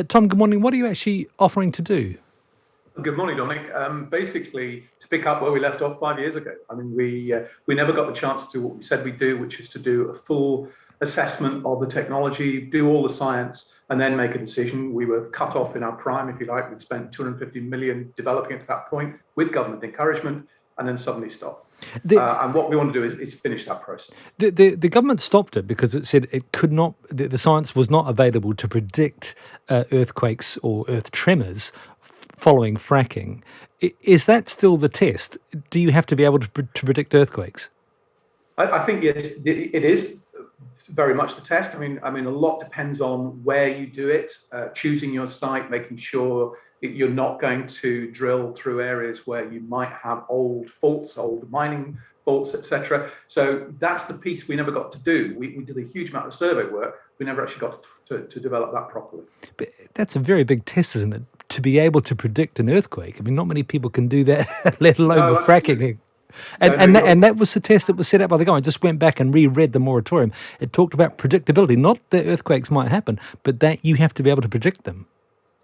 Tom, good morning. What are you actually offering to do? Good morning, Dominic. Basically, to pick up where we left off 5 years ago. I mean, we never got the chance to do what we said we'd do, which is to do a full assessment of the technology, do all the science, and then make a decision. We were cut off in our prime, if you like. We'd spent 250 million developing it to that point with government encouragement, and then suddenly stopped. And what we want to do is finish that process. The government stopped it because it said it could not. The science was not available to predict earthquakes or earth tremors following fracking. Is that still the test? Do you have to be able to predict earthquakes? I think yes, it is very much the test. I mean, a lot depends on where you do it, choosing your site, making sure that you're not going to drill through areas where you might have old faults, old mining faults, etc. So that's the piece we never got to do. We did a huge amount of survey work. We never actually got to develop that properly. But that's a very big test, isn't it? To be able to predict an earthquake. I mean, not many people can do that, let alone with fracking. And that was the test that was set out by the government. I just went back and reread the moratorium. It talked about predictability, not that earthquakes might happen, but that you have to be able to predict them.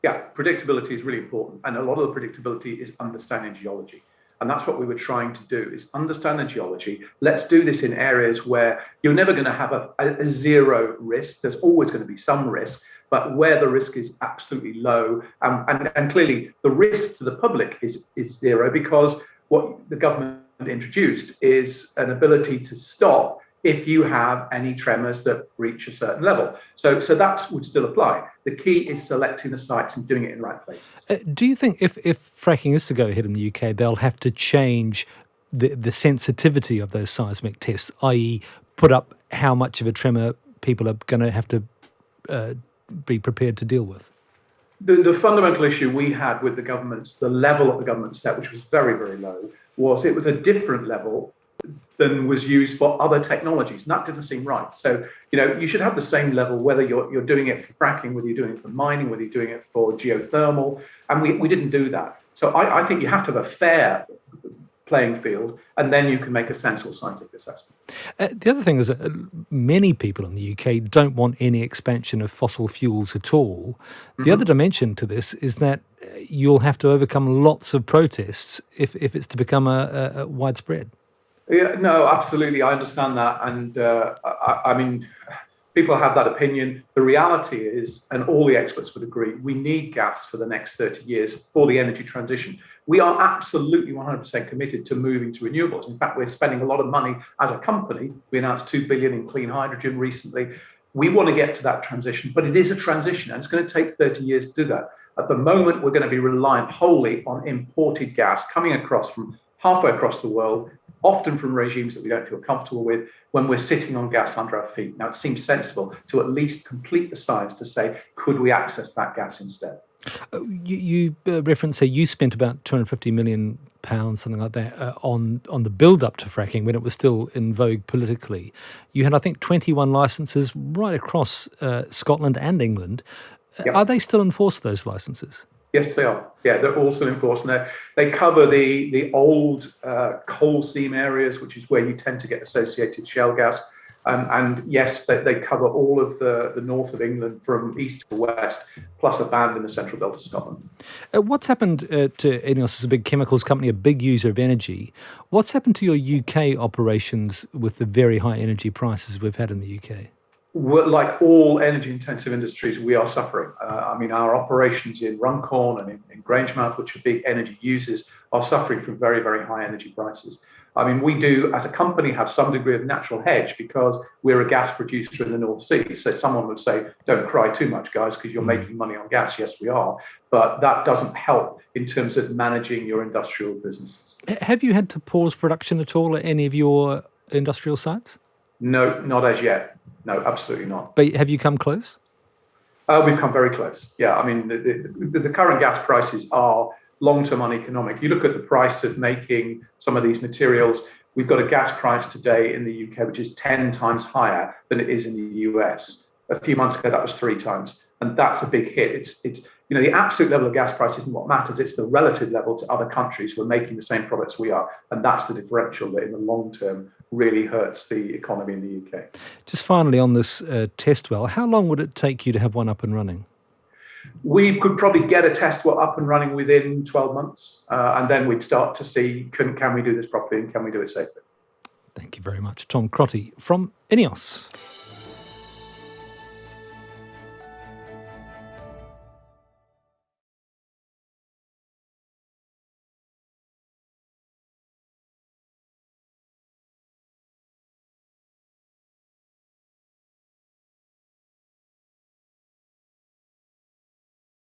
Yeah, predictability is really important. And a lot of the predictability is understanding geology. And that's what we were trying to do, is understand the geology. Let's do this in areas where you're never going to have a zero risk. There's always going to be some risk, but where the risk is absolutely low. And clearly the risk to the public is zero, because what the government introduced is an ability to stop if you have any tremors that reach a certain level. So that would still apply. The key is selecting the sites and doing it in the right places. Do you think if fracking is to go ahead in the UK, they'll have to change the sensitivity of those seismic tests, i.e. put up how much of a tremor people are going to have to be prepared to deal with? The fundamental issue we had with the government's, the level that the government set, which was very, very low, was it was a different level than was used for other technologies, and that didn't seem right. So, you should have the same level, whether you're doing it for fracking, whether you're doing it for mining, whether you're doing it for geothermal, and we didn't do that. So I think you have to have a fair playing field, and then you can make a sensible scientific assessment. The other thing is that many people in the UK don't want any expansion of fossil fuels at all. The other dimension to this is that you'll have to overcome lots of protests if it's to become a widespread. Yeah, no, absolutely. I understand that. And I mean, people have that opinion. The reality is, and all the experts would agree, we need gas for the next 30 years for the energy transition. We are absolutely 100% committed to moving to renewables. In fact, we're spending a lot of money as a company. We announced 2 billion in clean hydrogen recently. We want to get to that transition, but it is a transition, and it's going to take 30 years to do that. At the moment, we're going to be reliant wholly on imported gas coming across from halfway across the world, often from regimes that we don't feel comfortable with, when we're sitting on gas under our feet. Now, it seems sensible to at least complete the science to say, could we access that gas instead? You referenced, say, you spent about £250 million, something like that, on the build-up to fracking when it was still in vogue politically. You had, I think, 21 licences right across Scotland and England. Yep. Are they still enforced, those licences? Yes, they are. Yeah, they're also enforced. And they cover the old coal seam areas, which is where you tend to get associated shale gas. And yes, they cover all of the north of England from east to west, plus a band in the central belt of Scotland. What's happened to Ineos as a big chemicals company, a big user of energy? What's happened to your UK operations with the very high energy prices we've had in the UK? Like all energy-intensive industries, we are suffering. I mean, our operations in Runcorn and in Grangemouth, which are big energy users, are suffering from very, very high energy prices. I mean, we do, as a company, have some degree of natural hedge because we're a gas producer in the North Sea. So someone would say, don't cry too much, guys, because you're making money on gas. Yes, we are. But that doesn't help in terms of managing your industrial businesses. Have you had to pause production at all at any of your industrial sites? No, not as yet. No, absolutely not. But have you come close? We've come very close. Yeah, I mean, the current gas prices are long-term uneconomic. You look at the price of making some of these materials, we've got a gas price today in the UK, which is 10 times higher than it is in the US. A few months ago, that was 3 times. And that's a big hit. It's the absolute level of gas price isn't what matters. It's the relative level to other countries who are making the same products we are. And that's the differential that in the long term really hurts the economy in the UK. Just finally on this test well, how long would it take you to have one up and running? We could probably get a test well up and running within 12 months, and then we'd start to see, can we do this properly and can we do it safely? Thank you very much. Tom Crotty from Ineos.